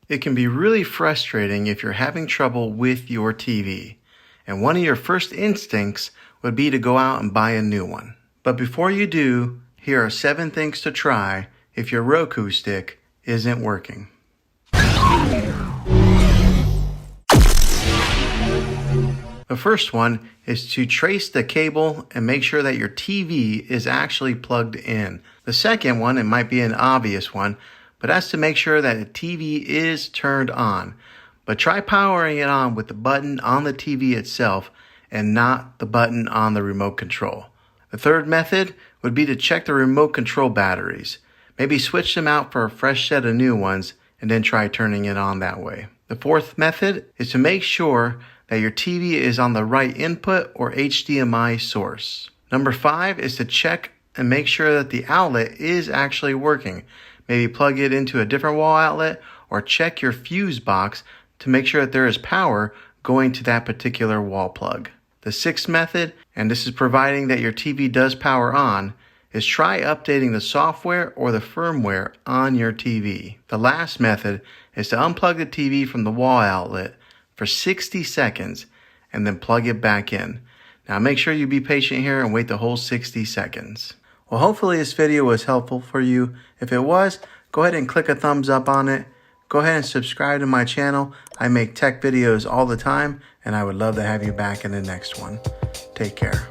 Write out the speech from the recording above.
It can be really frustrating if you're having trouble with your TV, and one of your first instincts would be to go out and buy a new one. But before you do, here are 7 things to try if your Roku stick isn't working. The first one is to trace the cable and make sure that your TV is actually plugged in. The second one, it might be an obvious one, but that's to make sure that the TV is turned on. But try powering it on with the button on the TV itself and not the button on the remote control. The third method would be to check the remote control batteries. Maybe switch them out for a fresh set of new ones and then try turning it on that way. The fourth method is to make sure that your TV is on the right input or HDMI source. Number 5 is to check and make sure that the outlet is actually working. Maybe plug it into a different wall outlet or check your fuse box to make sure that there is power going to that particular wall plug. The sixth method, and this is providing that your TV does power on, is try updating the software or the firmware on your TV. The last method is to unplug the TV from the wall outlet for 60 seconds and then plug it back in. Now make sure you be patient here and wait the whole 60 seconds. Well, hopefully this video was helpful for you. If it was, go ahead and click a thumbs up on it. Go ahead and subscribe to my channel. I make tech videos all the time, and I would love to have you back in the next one. Take care.